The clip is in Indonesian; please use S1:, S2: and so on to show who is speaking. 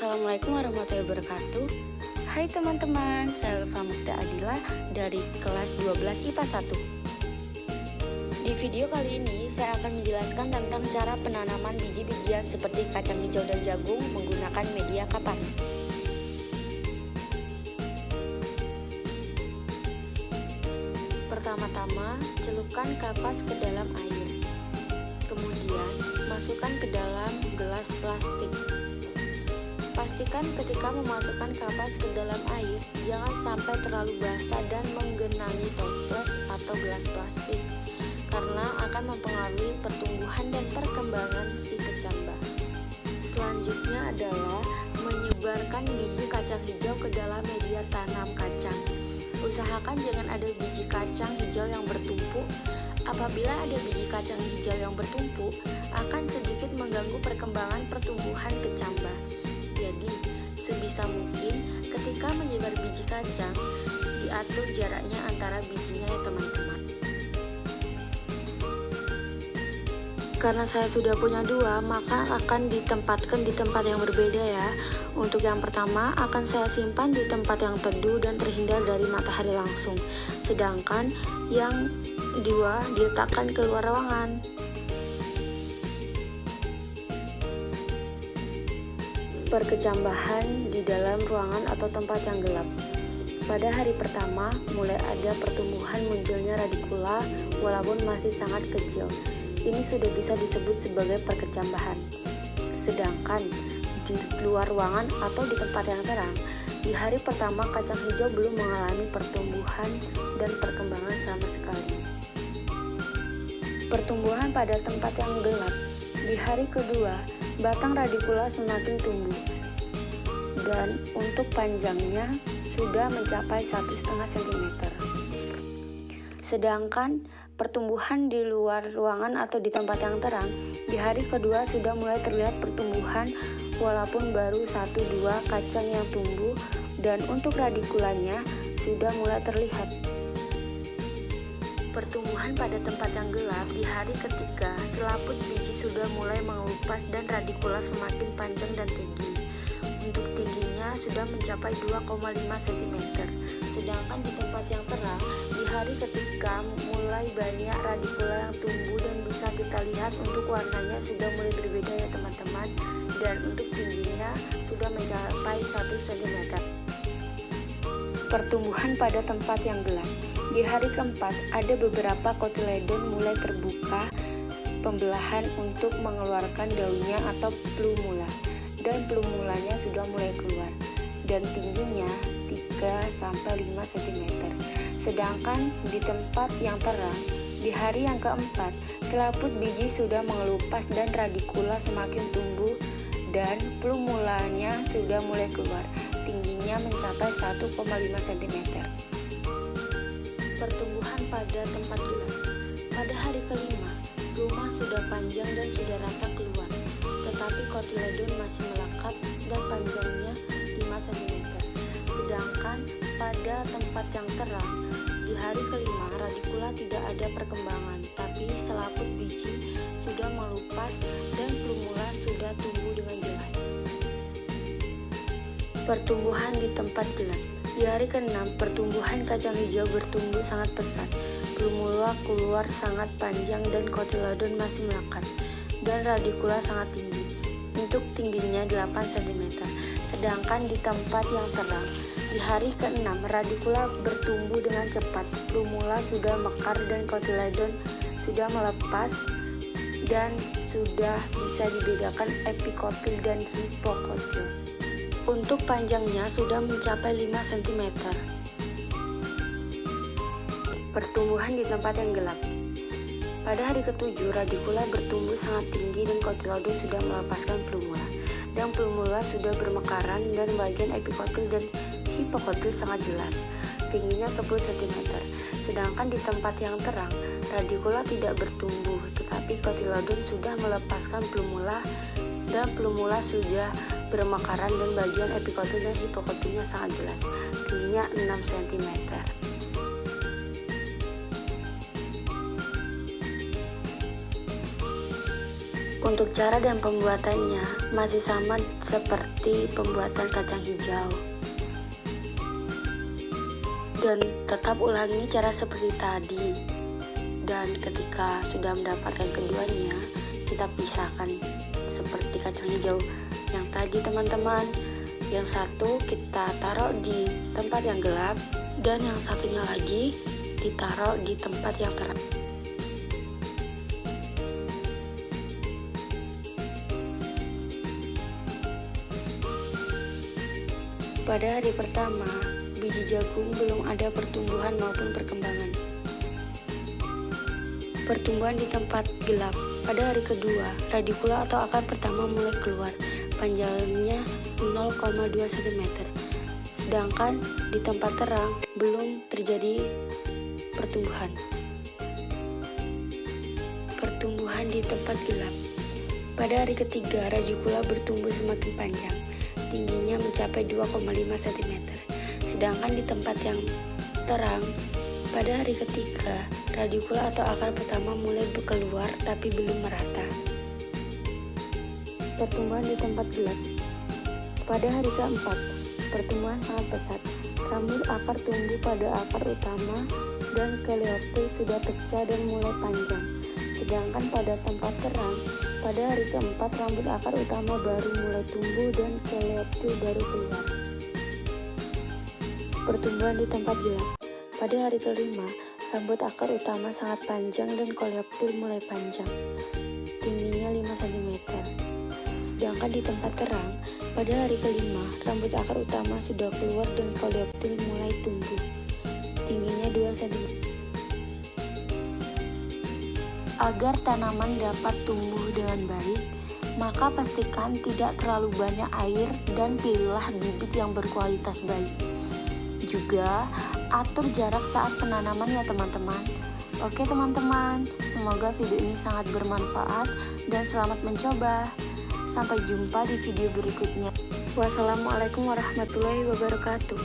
S1: Assalamualaikum warahmatullahi wabarakatuh. Hai teman-teman, saya Elva Mukta Adila dari kelas 12 IPA 1. Di video kali ini saya akan menjelaskan tentang cara penanaman biji-bijian seperti kacang hijau dan jagung menggunakan media kapas. Pertama-tama, celupkan kapas ke dalam air. Kemudian, masukkan ke dalam gelas plastik. Pastikan ketika memasukkan kapas ke dalam air, jangan sampai terlalu basah dan menggenangi toples atau gelas plastik, karena akan mempengaruhi pertumbuhan dan perkembangan si kecambah. Selanjutnya adalah menyebarkan biji kacang hijau ke dalam media tanam kacang. Usahakan jangan ada biji kacang hijau yang bertumpuk. Apabila ada biji kacang hijau yang bertumpuk, akan sedikit mengganggu perkembangan pertumbuhan kecambah. Jadi, sebisa mungkin ketika menyebar biji kacang, diatur jaraknya antara bijinya ya teman-teman. Karena saya sudah punya dua, maka akan ditempatkan di tempat yang berbeda ya. Untuk yang pertama, akan saya simpan di tempat yang teduh dan terhindar dari matahari langsung. Sedangkan yang dua diletakkan ke luar ruangan. Perkecambahan di dalam ruangan atau tempat yang gelap. Pada hari pertama, mulai ada pertumbuhan munculnya radikula walaupun masih sangat kecil. Ini sudah bisa disebut sebagai perkecambahan. Sedangkan di luar ruangan atau di tempat yang terang, di hari pertama kacang hijau belum mengalami pertumbuhan dan perkembangan sama sekali. Pertumbuhan pada tempat yang gelap. Di hari kedua, batang radikula semakin tumbuh dan untuk panjangnya sudah mencapai 1,5 cm. Sedangkan pertumbuhan di luar ruangan atau di tempat yang terang, di hari kedua sudah mulai terlihat pertumbuhan walaupun baru 1-2 kacang yang tumbuh dan untuk radikulanya sudah mulai terlihat. Pertumbuhan pada tempat yang gelap di hari ketiga, selaput biji sudah mulai mengelupas dan radikula semakin panjang dan tinggi. Untuk tingginya sudah mencapai 2,5 cm. Sedangkan di tempat yang terang, di hari ketiga mulai banyak radikula yang tumbuh dan bisa kita lihat untuk warnanya sudah mulai berbeda ya teman-teman. Dan untuk tingginya sudah mencapai 1 cm. Pertumbuhan pada tempat yang gelap. Di hari keempat, ada beberapa kotiledon mulai terbuka pembelahan untuk mengeluarkan daunnya atau plumula, dan plumulanya sudah mulai keluar dan tingginya 3-5 cm. Sedangkan di tempat yang terang, di hari yang keempat, selaput biji sudah mengelupas dan radikula semakin tumbuh dan plumulanya sudah mulai keluar, tingginya mencapai 1,5 cm. Pertumbuhan pada tempat gelap. Pada hari kelima, rumah sudah panjang dan sudah rata keluar, tetapi kotiledon masih melekat dan panjangnya 5 cm. Sedangkan pada tempat yang terang, di hari kelima radikula tidak ada perkembangan, tapi selaput biji sudah melupas dan plumula sudah tumbuh dengan jelas. Pertumbuhan di tempat gelap. Di hari ke-6, pertumbuhan kacang hijau bertumbuh sangat pesat. Plumula keluar sangat panjang dan kotiledon masih melekat. Dan radikula sangat tinggi. Untuk tingginya 8 cm. Sedangkan di tempat yang terang, di hari ke-6, radikula bertumbuh dengan cepat. Plumula sudah mekar dan kotiledon sudah melepas dan sudah bisa dibedakan epikotil dan hipokotil. Untuk panjangnya sudah mencapai 5 cm. Pertumbuhan di tempat yang gelap. Pada hari ke-7, radikula bertumbuh sangat tinggi dan kotiledon sudah melepaskan plumula. Dan plumula sudah bermekaran dan bagian epikotil dan hipokotil sangat jelas. Tingginya 10 cm. Sedangkan di tempat yang terang, radikula tidak bertumbuh, tetapi kotiledon sudah melepaskan plumula dan plumula sudah bermekaran dan bagian epikotil dan hipokotilnya sangat jelas, tingginya 6 cm. Untuk cara dan pembuatannya masih sama seperti pembuatan kacang hijau. Dan tetap ulangi cara seperti tadi. Dan ketika sudah mendapatkan keduanya, kita pisahkan seperti kacang hijau yang tadi teman-teman. Yang satu kita taruh di tempat yang gelap dan yang satunya lagi ditaruh di tempat yang terang. Pada hari pertama, biji jagung belum ada pertumbuhan maupun perkembangan. Pertumbuhan di tempat gelap. Pada hari kedua, radikula atau akar pertama mulai keluar, panjangnya 0,2 cm. Sedangkan di tempat terang belum terjadi pertumbuhan. Pertumbuhan di tempat gelap. Pada hari ketiga, radikula bertumbuh semakin panjang, tingginya mencapai 2,5 cm. Sedangkan di tempat yang terang, pada hari ketiga, radikula atau akar pertama mulai keluar tapi belum merata. Pertumbuhan di tempat gelap. Pada hari keempat, pertumbuhan sangat pesat. Rambut akar tumbuh pada akar utama dan coleoptile sudah pecah dan mulai panjang. Sedangkan pada tempat terang, pada hari keempat rambut akar utama baru mulai tumbuh dan coleoptile baru keluar. Pertumbuhan di tempat gelap. Pada hari kelima, rambut akar utama sangat panjang dan coleoptile mulai panjang, tingginya 5 cm. Sedangkan di tempat terang, pada hari kelima, rambut akar utama sudah keluar dan coleoptile mulai tumbuh, tingginya 2 cm. Agar tanaman dapat tumbuh dengan baik, maka pastikan tidak terlalu banyak air dan pilihlah bibit yang berkualitas baik. Juga atur jarak saat penanaman ya teman-teman. Oke teman-teman, semoga video ini sangat bermanfaat dan selamat mencoba. Sampai jumpa di video berikutnya. Wassalamualaikum warahmatullahi wabarakatuh.